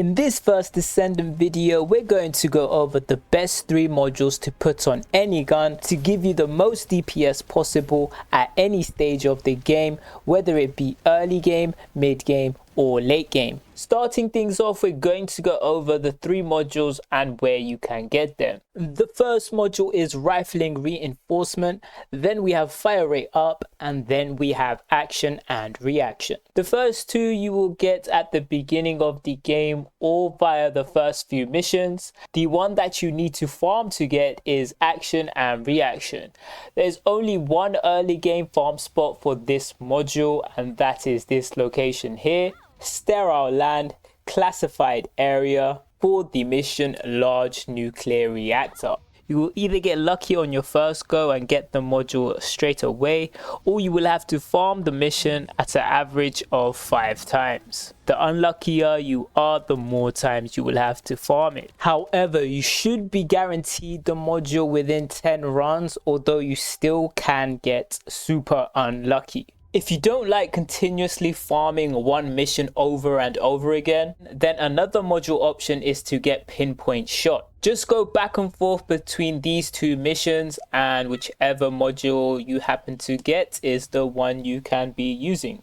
In this first Descendant video, we're going to go over the best 3 modules to put on any gun to give you the most DPS possible at any stage of the game, whether it be early game, mid game, or late game. Starting things off, we're going to go over the 3 modules and where you can get them. The first module is Rifling Reinforcement, then we have Fire Rate Up, and then we have Action and Reaction. The first 2 you will get at the beginning of the game or via the first few missions. The one that you need to farm to get is Action and Reaction. There's only one early game farm spot for this module, and that is this location here. Sterile Land, Classified Area, for the mission Large Nuclear Reactor. You will either get lucky on your first go and get the module straight away, or you will have to farm the mission at an average of 5 times. The unluckier you are, the more times you will have to farm it. However, you should be guaranteed the module within 10 runs, although you still can get super unlucky. If you don't like continuously farming one mission over and over again, then another module option is to get Pinpoint Shot. Just go back and forth between these 2 missions, and whichever module you happen to get is the one you can be using.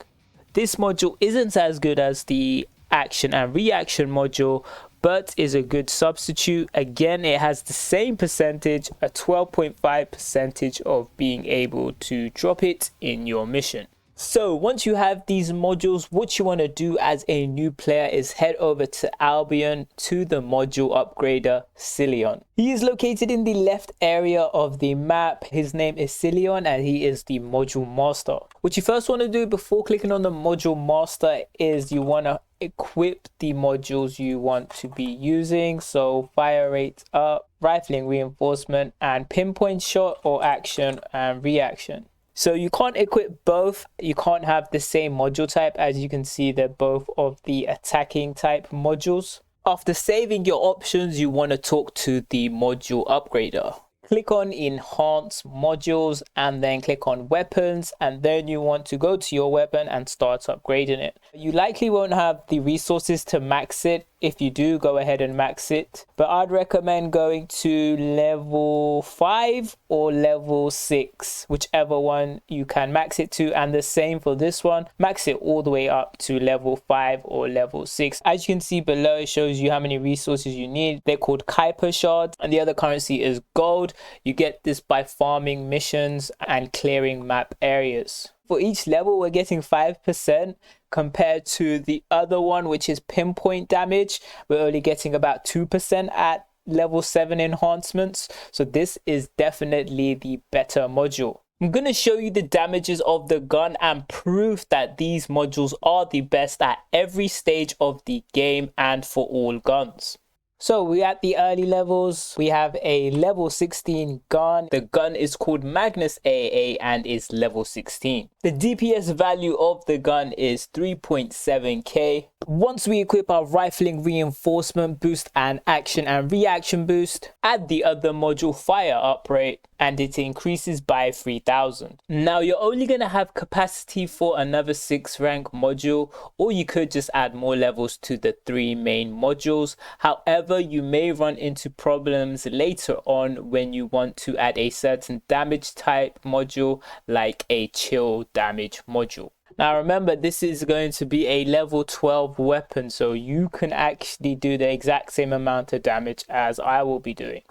This module isn't as good as the Action and Reaction module, but is a good substitute. Again, it has the same percentage, a 12.5 percentage of being able to drop it in your mission. So once you have these modules, what you want to do as a new player is head over to Albion to the module upgrader Cillion. He is located in the left area of the map. His name is Cillion and he is the module master. What you first want to do before clicking on the module master is you want to equip the modules you want to be using. So Fire Rate Up, Rifling Reinforcement, and Pinpoint Shot or Action and Reaction. So you can't equip both. You can't have the same module type. As you can see, they're both of the attacking type modules. After saving your options, you want to talk to the module upgrader. Click on Enhance Modules and then click on Weapons, and then you want to go to your weapon and start upgrading it. You likely won't have the resources to max it. If you do, go ahead and max it, but I'd recommend going to level 5 or level 6, whichever one you can max it to, and the same for this one. Max it all the way up to level 5 or level 6. As you can see below, it shows you how many resources you need. They're called Kuiper shards, and the other currency is gold. You get this by farming missions and clearing map areas. For each level, we're getting 5% compared to the other one, which is pinpoint damage. We're only getting about 2% at level 7 enhancements. So this is definitely the better module. I'm going to show you the damages of the gun and proof that these modules are the best at every stage of the game and for all guns. So we're at the early levels. We have a level 16 gun. The gun is called Magnus AA and is level 16. The DPS value of the gun is 3.7k. Once we equip our Rifling Reinforcement boost and Action and Reaction boost, add the other module Fire Up Rate, and it increases by 3000. Now you're only going to have capacity for another 6 rank module, or you could just add more levels to the 3 main modules. However, you may run into problems later on when you want to add a certain damage type module like a chill damage module. Now remember, this is going to be a level 12 weapon, so you can actually do the exact same amount of damage as I will be doing.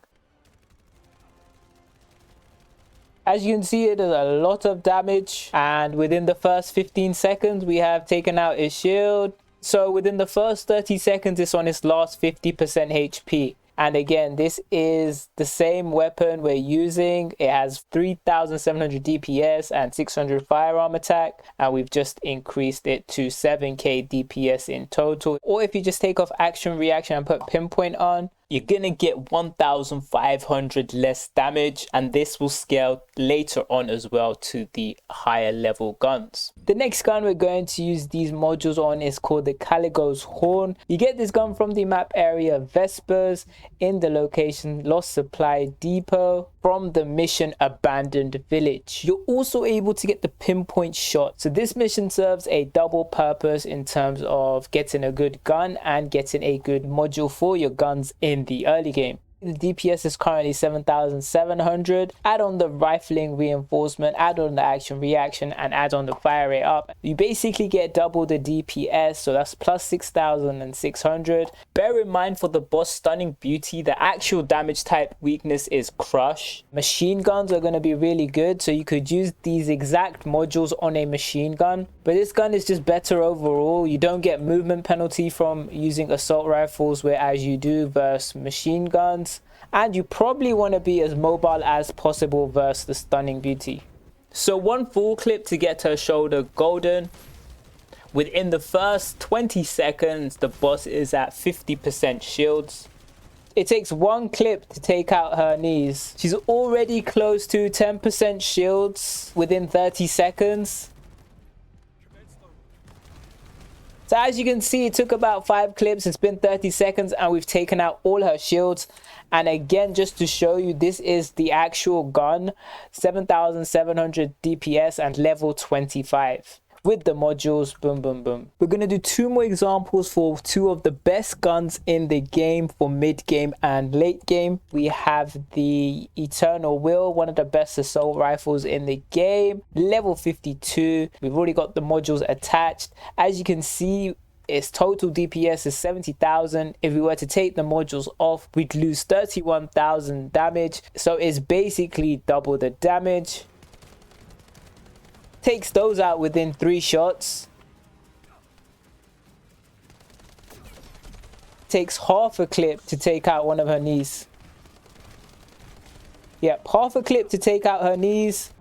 As you can see, it is a lot of damage, and within the first 15 seconds we have taken out his shield. So within the first 30 seconds it's on its last 50% HP. And again, this is the same weapon we're using. It has 3700 DPS and 600 firearm attack, and we've just increased it to 7k DPS in total. Or if you just take off Action Reaction and put Pinpoint on, you're gonna get 1500 less damage, and this will scale later on as well to the higher level guns. The next gun we're going to use these modules on is called the Caligo's Horn. You get this gun from the map area Vespers in the location Lost Supply Depot from the mission Abandoned Village. You're also able to get the pinpoint shot, so this mission serves a double purpose in terms of getting a good gun and getting a good module for your guns in the early game. The DPS is currently 7,700. Add on the rifling reinforcement, add on the action reaction, and add on the fire rate up. You basically get double the DPS, so that's plus 6,600. Bear in mind for the boss Stunning Beauty, the actual damage type weakness is Crush. Machine guns are going to be really good, so you could use these exact modules on a machine gun. But this gun is just better overall. You don't get movement penalty from using assault rifles, whereas you do versus machine guns. And you probably want to be as mobile as possible versus the Stunning Beauty. So one full clip to get her shoulder golden. Within the first 20 seconds, the boss is at 50% shields. It takes one clip to take out her knees. She's already close to 10% shields within 30 seconds. So as you can see, it took about 5 clips. It's been 30 seconds and we've taken out all her shields. And again, just to show you, this is the actual gun, 7,700 DPS and level 25 with the modules. Boom, boom, boom. We're going to do 2 more examples for 2 of the best guns in the game for mid game and late game. We have the Eternal Will, one of the best assault rifles in the game, level 52. We've already got the modules attached. As you can see, its total DPS is 70,000. If we were to take the modules off, we'd lose 31,000 damage. So it's basically double the damage. Takes those out within 3 shots. Takes half a clip to take out one of her knees. Yep, half a clip to take out her knees.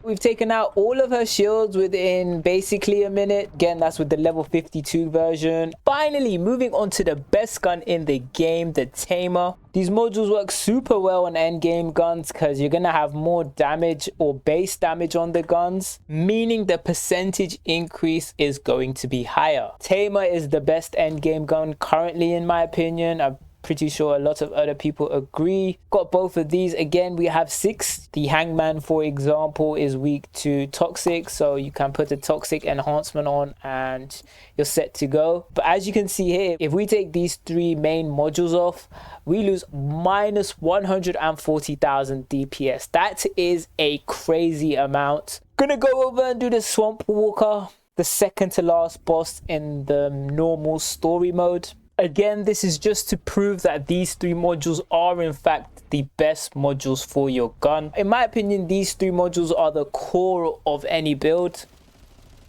We've taken out all of her shields within basically a minute. Again, that's with the level 52 version. Finally, moving on to the best gun in the game, the Tamer. These modules work super well on endgame guns because you're going to have more damage or base damage on the guns, meaning the percentage increase is going to be higher. Tamer is the best endgame gun currently, in my opinion. I'm pretty sure a lot of other people agree. Got both of these. Again, we have 6. The Hangman, for example, is weak to toxic, so you can put a toxic enhancement on and you're set to go. But as you can see here, if we take these 3 main modules off, we lose minus 140,000 DPS. That is a crazy amount. Gonna go over and do the Swamp Walker, the second to last boss in the normal story mode. Again, this is just to prove that these 3 modules are in fact the best modules for your gun. In my opinion, these 3 modules are the core of any build.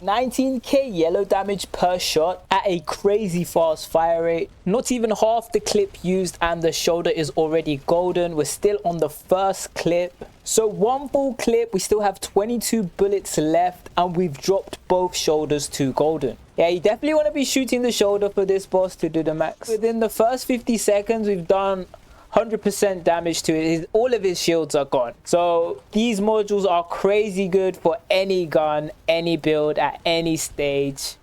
19k yellow damage per shot at a crazy fast fire rate. Not even half the clip used and the shoulder is already golden. We're still on the first clip. So one full clip, we still have 22 bullets left and we've dropped both shoulders to golden. Yeah, you definitely want to be shooting the shoulder for this boss to do the max. Within the first 50 seconds, we've done 100% damage to it. All of his shields are gone. So these modules are crazy good for any gun, any build, at any stage.